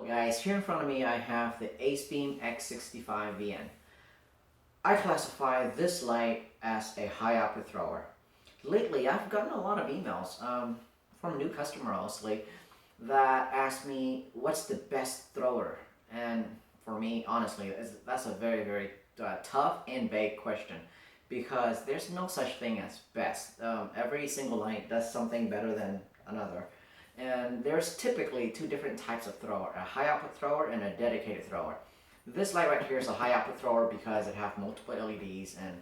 Guys, here in front of me I have the Acebeam X65 VN. I classify this light as a high output thrower. Lately I've gotten a lot of emails from a new customer honestly that ask me what's the best thrower, and for me honestly that's a very tough and vague question because there's no such thing as best. Every single light does something better than another. And there's typically two different types of thrower, a high output thrower and a dedicated thrower. This light right here is a high output thrower because it has multiple LEDs and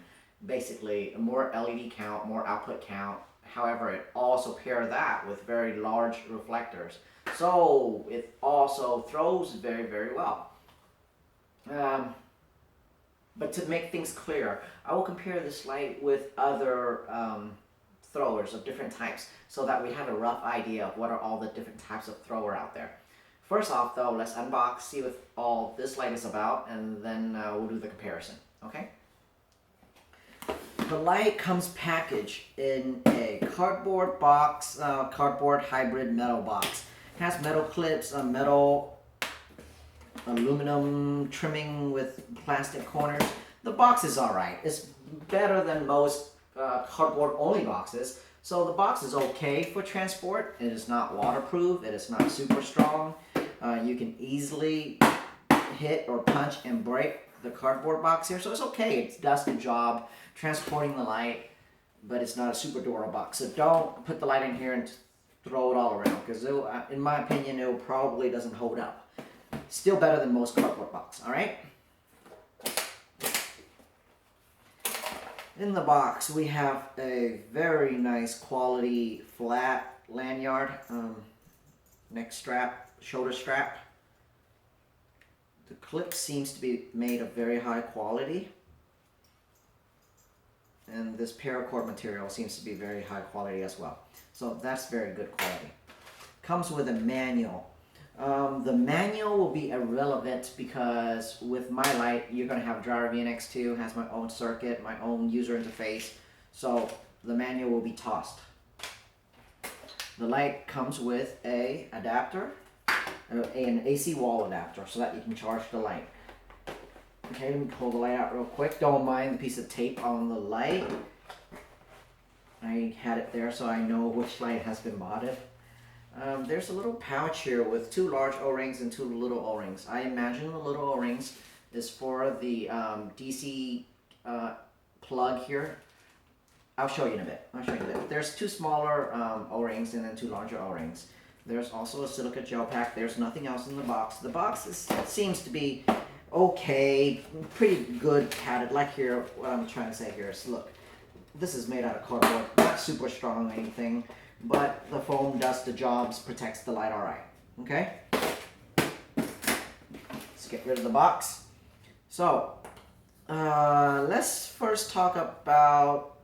basically more LED count, more output count. However, it also pairs that with very large reflectors. So it also throws very well. But to make things clear, I will compare this light with other throwers of different types so that we have a rough idea of what are all the different types of thrower out there. First off though, let's unbox, see what all this light is about, and then we'll do the comparison, okay? The light comes packaged in a cardboard box, cardboard hybrid metal box. It has metal clips, a metal aluminum trimming with plastic corners. The box is alright. It's better than most cardboard only boxes. So the box is okay for transport. It is not waterproof. It is not super strong. You can easily hit or punch and break the cardboard box here. So it's okay. It does the job transporting the light, but it's not a super durable box. So don't put the light in here and throw it all around because in my opinion, it probably doesn't hold up. Still better than most cardboard box, all right? In the box, we have a very nice quality flat lanyard, neck strap, shoulder strap. The clip seems to be made of very high quality. And this paracord material seems to be very high quality as well. So that's very good quality. Comes with a manual. The manual will be irrelevant because with my light, you're going to have driver VNX2, has my own circuit, my own user interface, so the manual will be tossed. The light comes with a adapter, an AC wall adapter, so that you can charge the light. Okay, let me pull the light out real quick. Don't mind the piece of tape on the light. I had it there so I know which light has been modded. There's a little pouch here with two large O-rings and two little O-rings. I imagine the little O-rings is for the DC plug here. I'll show you in a bit. There's two smaller O-rings and then two larger O-rings. There's also a silica gel pack. There's nothing else in the box. The box seems to be okay, pretty good padded. Like here, what I'm trying to say here is, look, this is made out of cardboard, not super strong or anything, but the foam does the jobs, protects the light all right, okay? Let's get rid of the box. So, let's first talk about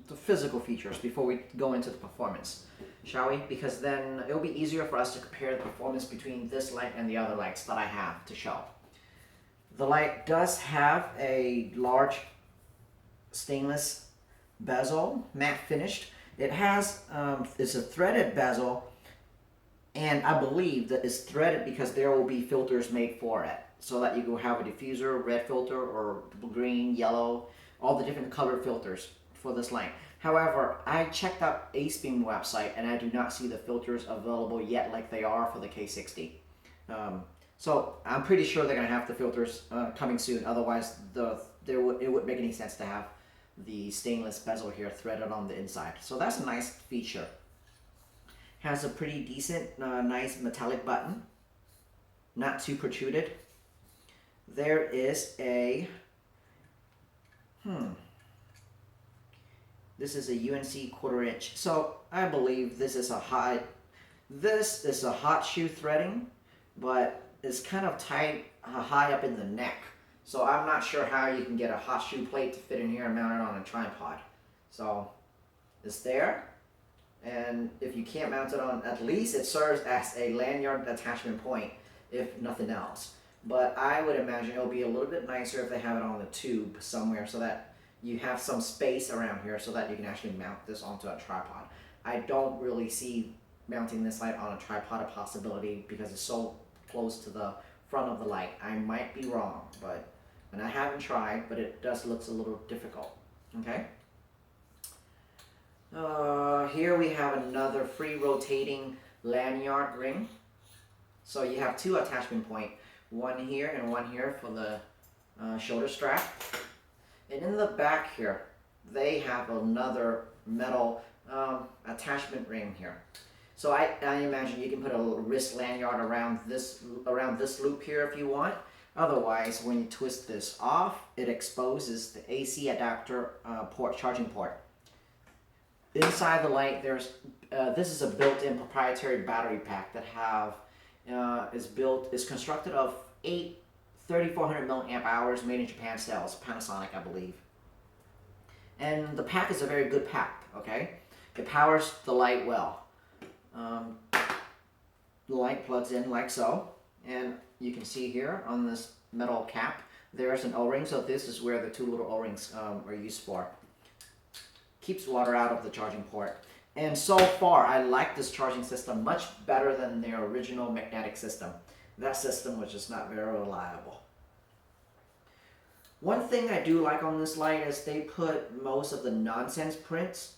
the physical features before we go into the performance, shall we? Because then it'll be easier for us to compare the performance between this light and the other lights that I have to show. The light does have a large stainless bezel, matte finished. It has, it's a threaded bezel, and I believe that it's threaded because there will be filters made for it, so that you will have a diffuser, red filter, or green, yellow, all the different color filters for this light. However, I checked out Acebeam website, and I do not see the filters available yet like they are for the K60. So I'm pretty sure they're going to have the filters coming soon, otherwise it wouldn't make any sense to have the stainless bezel here threaded on the inside. So that's a nice feature. Has a pretty decent, nice metallic button, not too protruded. There is a, this is a UNC 1/4 inch. So I believe this is a hot shoe threading, but it's kind of tight, high up in the neck. So I'm not sure how you can get a hot shoe plate to fit in here and mount it on a tripod. So it's there, and if you can't mount it on, at least it serves as a lanyard attachment point, if nothing else. But I would imagine it'll be a little bit nicer if they have it on the tube somewhere so that you have some space around here so that you can actually mount this onto a tripod. I don't really see mounting this light on a tripod a possibility because it's so close to the front of the light. I might be wrong, and I haven't tried, but it does looks a little difficult. Okay. Here we have another free rotating lanyard ring. So you have two attachment points, one here and one here for the shoulder strap. And in the back here, they have another metal attachment ring here. So I imagine you can put a little wrist lanyard around this loop here if you want. Otherwise, when you twist this off, it exposes the AC adapter charging port. Inside the light, there's this is a built-in proprietary battery pack that is constructed of 8 3400 milliamp hours made in Japan cells, Panasonic, I believe. And the pack is a very good pack. Okay, it powers the light well. The light plugs in like so, and you can see here on this metal cap there's an O-ring. So this is where the two little O-rings are used for. Keeps water out of the charging port. And so far, I like this charging system much better than their original magnetic system. That system was just not very reliable. One thing I do like on this light is they put most of the nonsense prints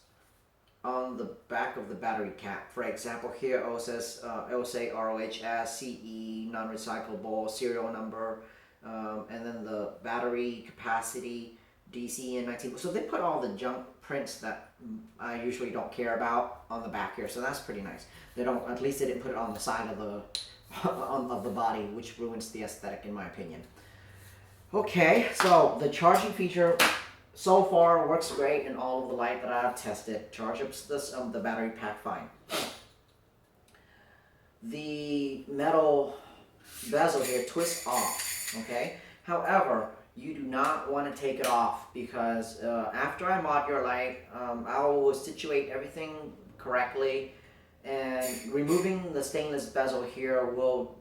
on the back of the battery cap. For example, here it will say ROHS, CE, non-recyclable, serial number, and then the battery capacity, DC and 19. So they put all the junk prints that I usually don't care about on the back here. So that's pretty nice. They don't, at least they didn't put it on the side of the of the body, which ruins the aesthetic in my opinion. Okay, so the charging feature so far works great in all of the light that I've tested. Charge up the battery pack fine. The metal bezel here twists off, okay? However, you do not want to take it off because after I mod your light, I will situate everything correctly, and removing the stainless bezel here will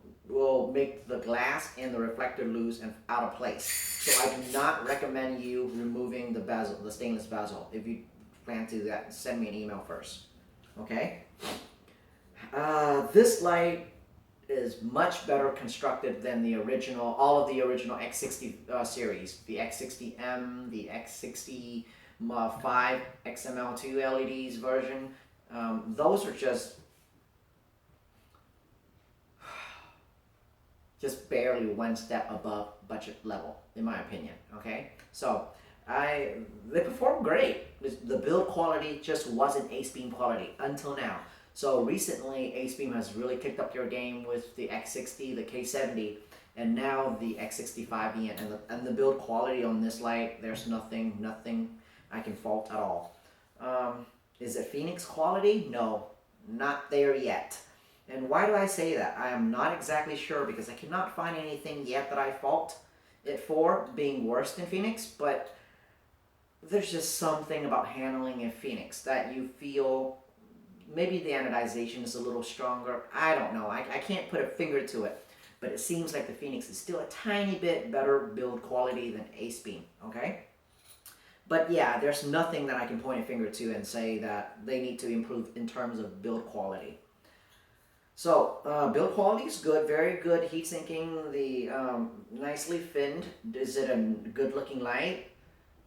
make the glass and the reflector loose and out of place. So I do not recommend you removing the stainless bezel. If you plan to do that, send me an email first. Okay? This light is much better constructed than all of the original X60 series. The X60M, the X65 XML2 LEDs version. Those are just barely one step above budget level, in my opinion. Okay, so they perform great. The build quality just wasn't Acebeam quality until now. So recently, Acebeam has really kicked up their game with the X60, the K70, and now the X65 VN. And the build quality on this light, there's nothing I can fault at all. Is it Phoenix quality? No, not there yet. And why do I say that? I am not exactly sure because I cannot find anything yet that I fault it for being worse than Phoenix, but there's just something about handling a Phoenix that you feel maybe the anodization is a little stronger. I don't know. I can't put a finger to it, but it seems like the Phoenix is still a tiny bit better build quality than Acebeam, okay? But yeah, there's nothing that I can point a finger to and say that they need to improve in terms of build quality. So, build quality is good, very good. Heat sinking, the nicely finned. Is it a good looking light?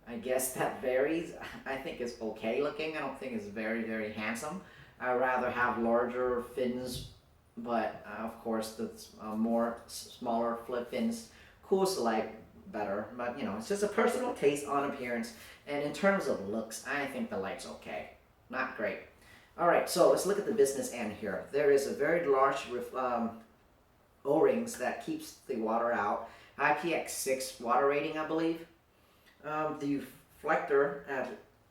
I guess that varies. I think it's okay looking. I don't think it's very, very handsome. I'd rather have larger fins, but of course the smaller flip fins cools the light better. But you know, it's just a personal taste on appearance. And in terms of looks, I think the light's okay. Not great. Alright, so let's look at the business end here. There is a very large O-rings that keeps the water out. IPX6 water rating, I believe. The reflector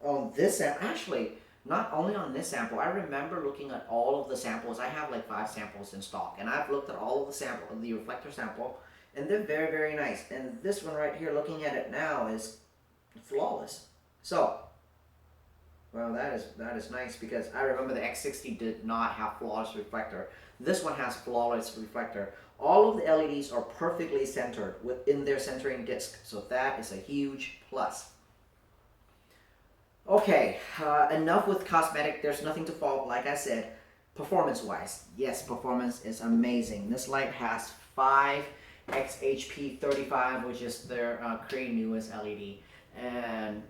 on this sample, actually, not only on this sample, I remember looking at all of the samples. I have like 5 samples in stock, and I've looked at all of the reflector sample, and they're very, very nice. And this one right here, looking at it now, is flawless. So, well, that is nice because I remember the X60 did not have flawless reflector. This one has flawless reflector. All of the LEDs are perfectly centered within their centering disc, so that is a huge plus. Okay, enough with cosmetic. There's nothing to fault, like I said. Performance-wise, yes, performance is amazing. This light has 5 X65, which is their creating newest LED, and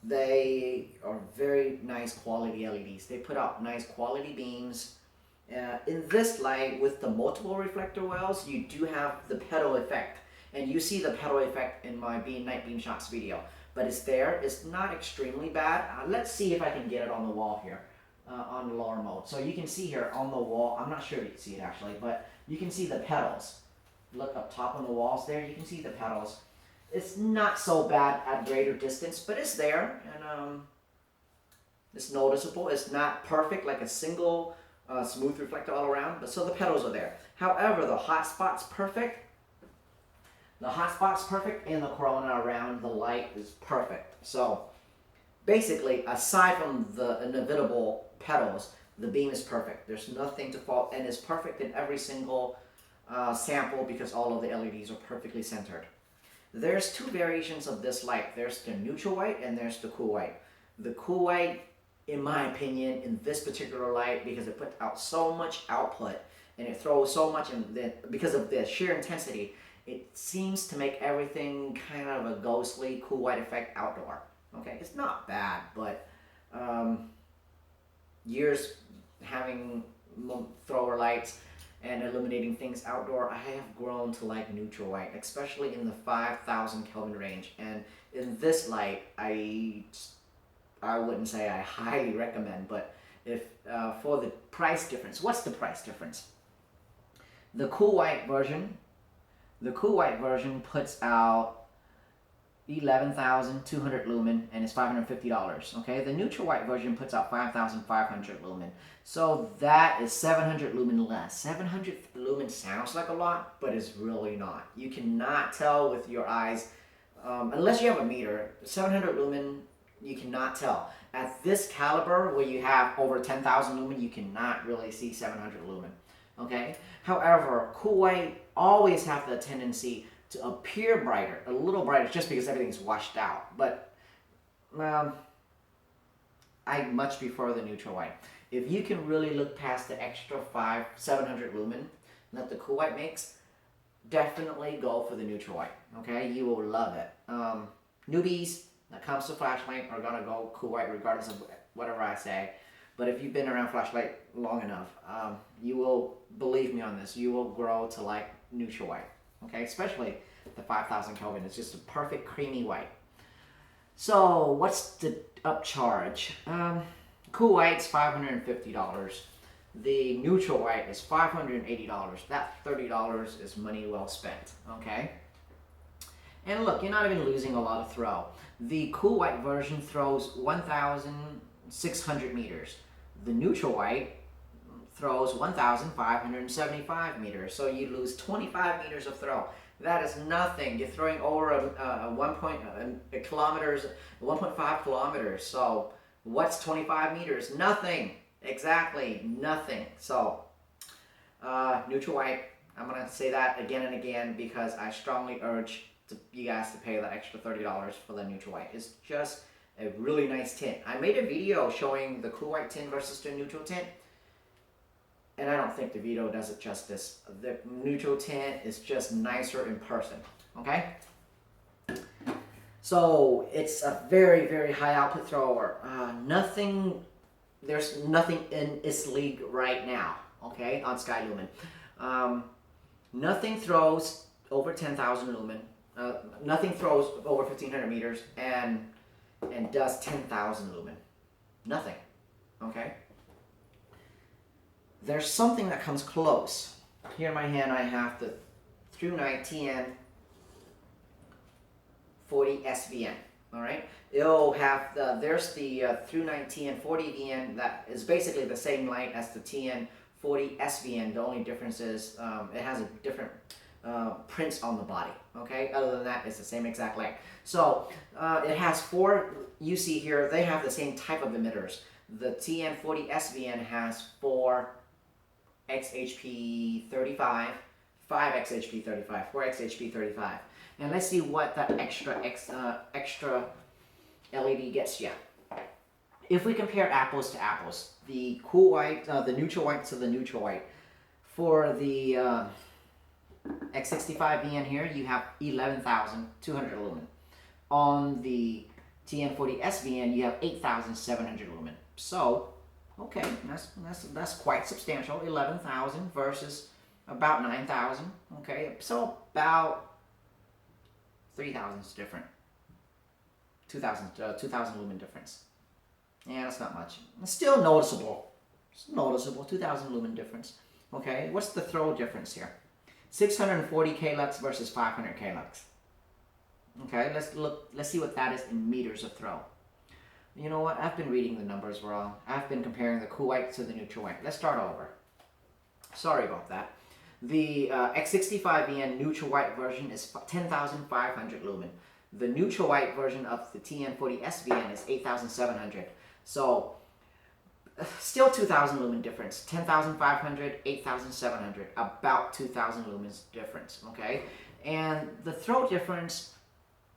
they are very nice quality LEDs. They put out nice quality beams. In this light, with the multiple reflector wells, you do have the pedal effect, and you see the pedal effect in my night beam shots video. But it's there. It's not extremely bad. Let's see if I can get it on the wall here. On the lower mode. So you can see here on the wall, I'm not sure if you can see it actually, but you can see the pedals. Look up top on the walls there, you can see the pedals. It's not so bad at greater distance, but it's there, and it's noticeable. It's not perfect like a single smooth reflector all around, but so the pedals are there. However, the hot spot's perfect. The hot spot's perfect, and the corona around the light is perfect. So basically, aside from the inevitable pedals, the beam is perfect. There's nothing to fault, and it's perfect in every single sample because all of the LEDs are perfectly centered. There's two variations of this light. There's the neutral white and there's the cool white. The cool white, in my opinion, in this particular light, because it puts out so much output and it throws so much, because of the sheer intensity, it seems to make everything kind of a ghostly cool white effect outdoor. Okay, it's not bad, but years having thrower lights and illuminating things outdoor, I have grown to like neutral white, especially in the 5,000 Kelvin range. And in this light, I wouldn't say I highly recommend, but if for the price difference, what's the price difference? The cool white version puts out 11,200 lumen and it's $550. Okay, the neutral white version puts out 5,500 lumen, so that is 700 lumen less. 700 lumen sounds like a lot, but it's really not. You cannot tell with your eyes unless you have a meter. 700 lumen, you cannot tell. At this caliber, where you have over 10,000 lumen, you cannot really see 700 lumen. Okay. However, cool white always have the tendency to appear brighter, a little brighter, just because everything's washed out. But I much prefer the neutral white. If you can really look past the extra 700 lumen that the cool white makes, definitely go for the neutral white. Okay, you will love it. Newbies that comes to flashlight are gonna go cool white regardless of whatever I say. But if you've been around flashlight long enough, you will, believe me on this, you will grow to like neutral white. Okay, especially the 5,000 Kelvin. It's just a perfect creamy white. So what's the upcharge? Cool white's $550. The neutral white is $580. That $30 is money well spent. Okay. And look, you're not even losing a lot of throw. The cool white version throws 1,600 meters. The neutral white throws 1,575 meters. So you lose 25 meters of throw. That is nothing. You're throwing over 1.5 kilometers. So what's 25 meters? Nothing. Exactly nothing. So neutral white, I'm going to say that again and again because I strongly urge you guys to pay the extra $30 for the neutral white. It's just a really nice tint. I made a video showing the cool white tint versus the neutral tint, and I don't think the video does it justice. The neutral tint is just nicer in person. Okay? So it's a very, very high output thrower. There's nothing in its league right now, okay, on Sky Lumen. Nothing throws over 10,000 lumen. Nothing throws over 1,500 meters and does 10,000 lumen. Nothing, okay? There's something that comes close. Here in my hand I have the Through Night TM40 VN. All right, it'll have there's the Through Night TM40 VN that is basically the same light as the TM40 VN. The only difference is it has a different prints on the body. Okay, other than that, it's the same exact light. So it has four. You see here, they have the same type of emitters. The TM40 VN has 4 XHP35, 5 XHP35, 4 XHP35. And let's see what that extra LED gets you. if we compare apples to apples, the cool white, the neutral white to the neutral white, for the X65 VN here, you have 11,200 lumen. On the TM40 VN, you have 8,700 lumen. So, okay, that's quite substantial. 11,000 versus about 9,000. Okay, so about 3,000 is different. 2,000 lumen difference. Yeah, that's not much. It's still noticeable. It's noticeable. 2,000 lumen difference. Okay, what's the throw difference here? 640 Klux versus 500 Klux. Okay, let's see what that is in meters of throw. You know what? I've been reading the numbers wrong. I've been comparing the cool white to the neutral white. Let's start over. Sorry about that. The X65 VN neutral white version is 10,500 lumen. The neutral white version of the TM40 VN is 8,700. So still 2,000 lumen difference. 10,500, 8,700. About 2,000 lumens difference. Okay, and the throw difference.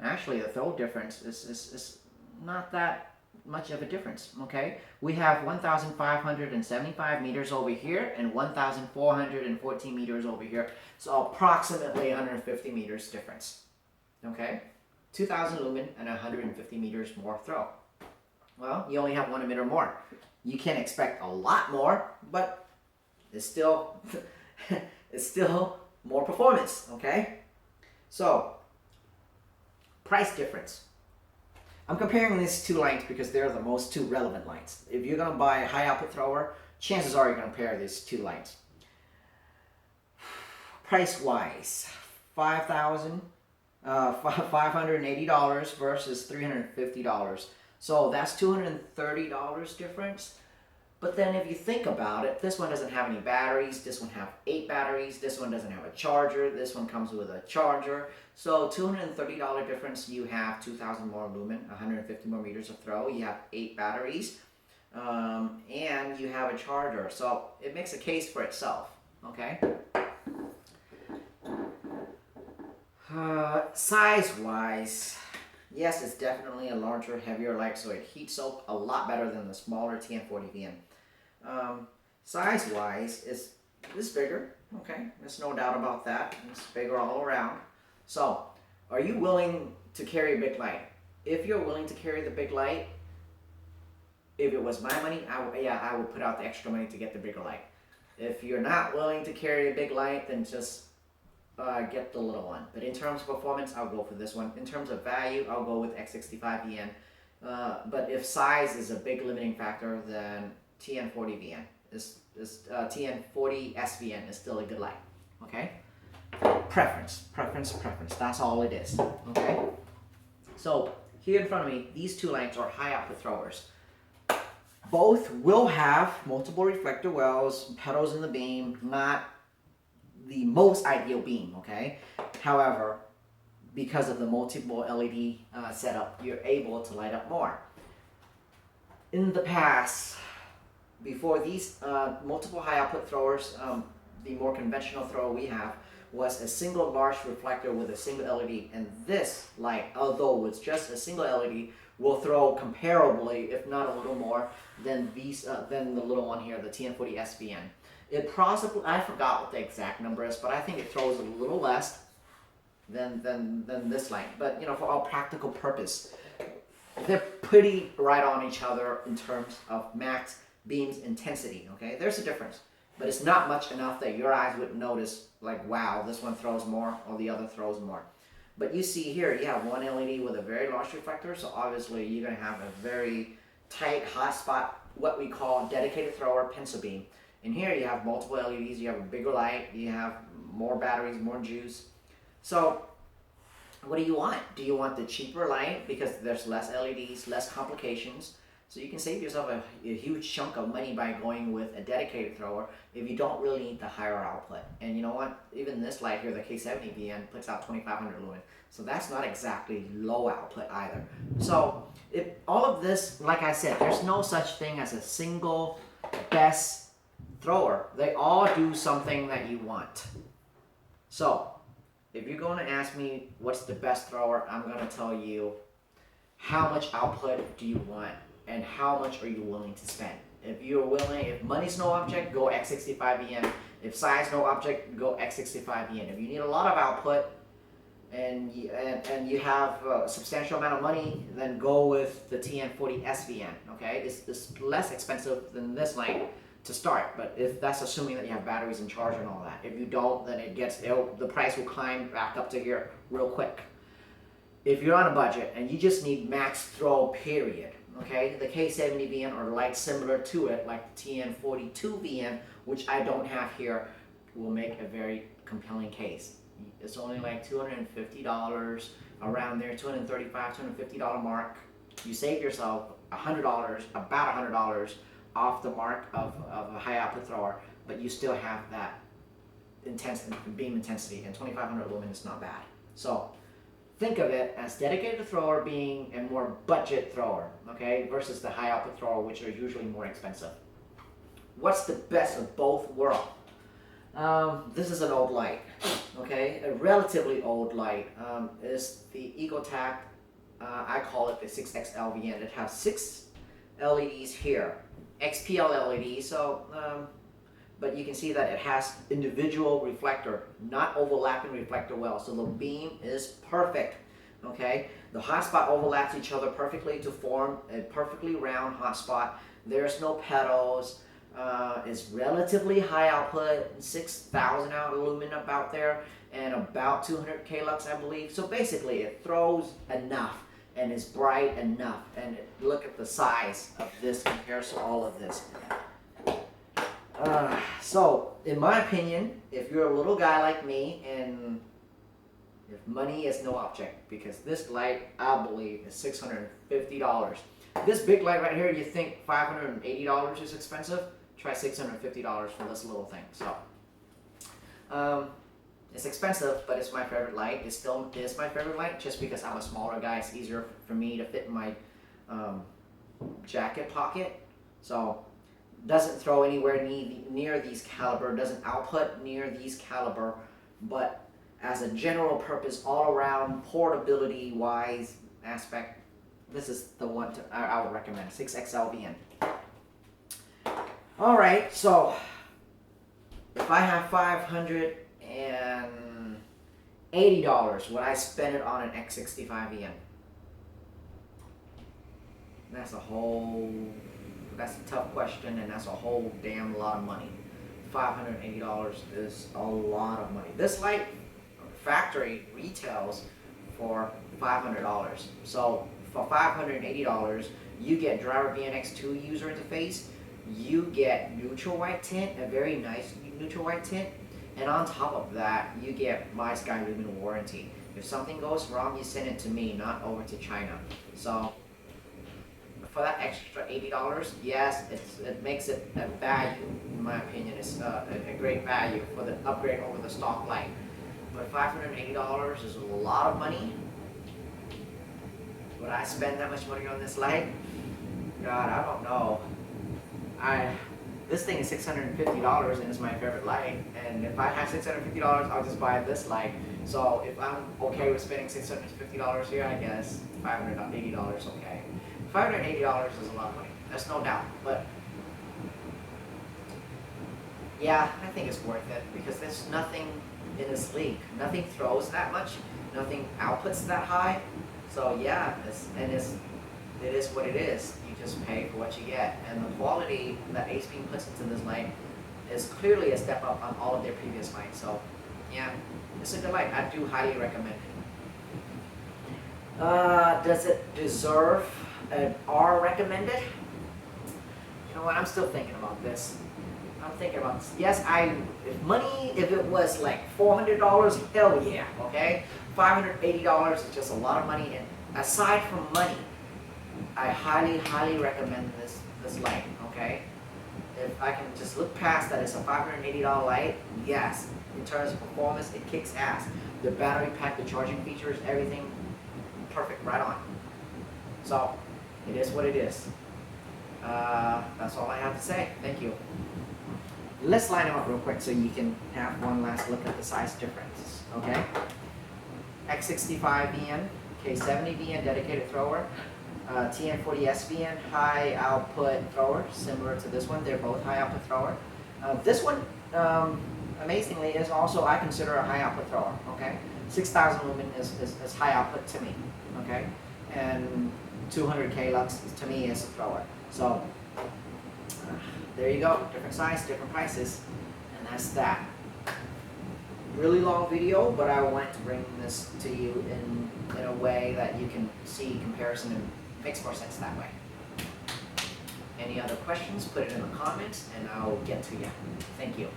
Actually, the throw difference is not that much of a difference, okay? We have 1,575 meters over here and 1,414 meters over here. So approximately 150 meters difference, okay? 2,000 lumen and 150 meters more throw. Well, you only have one emitter more. You can expect a lot more, but it's still, it's still more performance, okay? So, price difference. I'm comparing these two lines because they're the most two relevant lines. If you're going to buy a high output thrower, chances are you're going to pair these two lines. Price wise, $580 versus $350. So that's $230 difference. But then if you think about it, this one doesn't have any batteries, this one has 8 batteries, this one doesn't have a charger, this one comes with a charger. So $230 difference, you have 2,000 more lumen, 150 more meters of throw, you have 8 batteries, and you have a charger. So it makes a case for itself, okay? Size-wise, yes, it's definitely a larger, heavier light, so it heats up a lot better than the smaller TM40 VN. Size-wise, it's bigger, okay? There's no doubt about that. It's bigger all around. So, are you willing to carry a big light? If you're willing to carry the big light, if it was my money, I would put out the extra money to get the bigger light. If you're not willing to carry a big light, then just get the little one. But in terms of performance, I'll go for this one. In terms of value, I'll go with X65 VN. But if size is a big limiting factor, then TM40 VN TM40 VN is still a good light. Okay. Preference. That's all it is. Okay. So here in front of me, these two lights are high output throwers. Both will have multiple reflector wells, petals in the beam, not the most ideal beam, okay? However, because of the multiple LED setup, you're able to light up more. In the past, before these multiple high output throwers, the more conventional thrower we have was a single large reflector with a single LED, and this light, although it's just a single LED, will throw comparably, if not a little more, than the little one here, the TM40 VN. It possibly, I forgot what the exact number is, but I think it throws a little less than this light. But you know, for all practical purpose, they're pretty right on each other in terms of max beam's intensity. Okay, there's a difference, but it's not much enough that your eyes would notice, like, wow, this one throws more or the other throws more. But you see here, you have one LED with a very large reflector, so obviously you're going to have a very tight hot spot, what we call dedicated thrower pencil beam. And here you have multiple LEDs, you have a bigger light, you have more batteries, more juice. So what do you want? Do you want the cheaper light because there's less LEDs, less complications? So you can save yourself a huge chunk of money by going with a dedicated thrower if you don't really need the higher output. And you know what? Even this light here, the K70 VN, puts out 2,500 lumen. So that's not exactly low output either. So all of this, like I said, there's no such thing as a single best thrower. They all do something that you want. So if you're going to ask me what's the best thrower, I'm going to tell you how much output do you want and how much are you willing to spend. If money's no object, go X65 VN. If size no object, go X65 VN. If you need a lot of output and you have a substantial amount of money, then go with the TM40 VN. Okay, it's less expensive than this light to start, but if that's assuming that you have batteries and charger and all that. If you don't, then the price will climb back up to here real quick. If you're on a budget and you just need max throw, period, okay, the K70 VN or lights similar to it, like the TM40 VN, which I don't have here, will make a very compelling case. It's only like $250, around there, $235, $250 mark. You save yourself $100, about $100 off the mark of a high output thrower, but you still have that beam intensity, and 2500 lumen is not bad. So think of it as dedicated thrower being a more budget thrower, okay, versus the high output thrower, which are usually more expensive. What's the best of both worlds? This is an old light, okay, a relatively old light. Is the EcoTac, I call it the 6XL VN. It has 6 LEDs here, XPL LEDs, so but you can see that it has individual reflector, not overlapping reflector well, so the beam is perfect, okay? The hotspot overlaps each other perfectly to form a perfectly round hotspot. There's no petals. It's relatively high output, 6,000 out lumen about there, and about 200K lux, I believe. So basically it throws enough and is bright enough, and look at the size of this compared to all of this. So in my opinion, if you're a little guy like me and if money is no object, because this light I believe is $650. This big light right here, you think $580 is expensive? Try $650 for this little thing. So it's expensive, but it's my favorite light. It still is my favorite light just because I'm a smaller guy. It's easier for me to fit in my jacket pocket. So doesn't throw anywhere near these caliber, doesn't output near these caliber, but as a general purpose, all around portability wise aspect, this is the one I would recommend, 6XL VN. All right, so if I have $580, would I spend it on an X65 VN? That's a tough question, and that's a whole damn lot of money. $580 is a lot of money. This light factory retails for $500. So for $580, you get driver VNX2 user interface, you get neutral white tint, a very nice neutral white tint, and on top of that, you get my Sky Lumen warranty. If something goes wrong, you send it to me, not over to China. So for that extra $80, yes, it makes it a value, in my opinion. It's a great value for the upgrade over the stock light. But $580 is a lot of money. Would I spend that much money on this light? God, I don't know. This thing is $650 and it's my favorite light. And if I have $650, I'll just buy this light. So if I'm okay with spending $650 here, I guess $580 okay. $580 is a lot of money. That's no doubt. But yeah, I think it's worth it because there's nothing in this league. Nothing throws that much. Nothing outputs that high. So yeah, it is what it is. You just pay for what you get. And the quality that Acebeam puts into this light is clearly a step up on all of their previous lights. So yeah, it's a good light. I do highly recommend it. Does it deserve an R recommended? You know what? I'm still thinking about this. I'm thinking about this. Yes, if it was like $400, hell yeah, okay? $580 is just a lot of money. And aside from money, I highly, highly recommend this light, okay? If I can just look past that it's a $580 light, yes, in terms of performance, it kicks ass. The battery pack, the charging features, everything, perfect, right on. So, it is what it is. That's all I have to say. Thank you. Let's line them up real quick so you can have one last look at the size difference, okay? X65 VN, K70 VN dedicated thrower, TM40 VN, high output thrower, similar to this one. They're both high output thrower. This one, amazingly, is also, I consider, a high output thrower, okay? 6,000 lumen is high output to me, okay? And 200K lux to me is a thrower. So, there you go, different size, different prices, and that's that. Really long video, but I wanted to bring this to you in a way that you can see comparison and makes more sense that way. Any other questions, put it in the comments and I'll get to you. Thank you.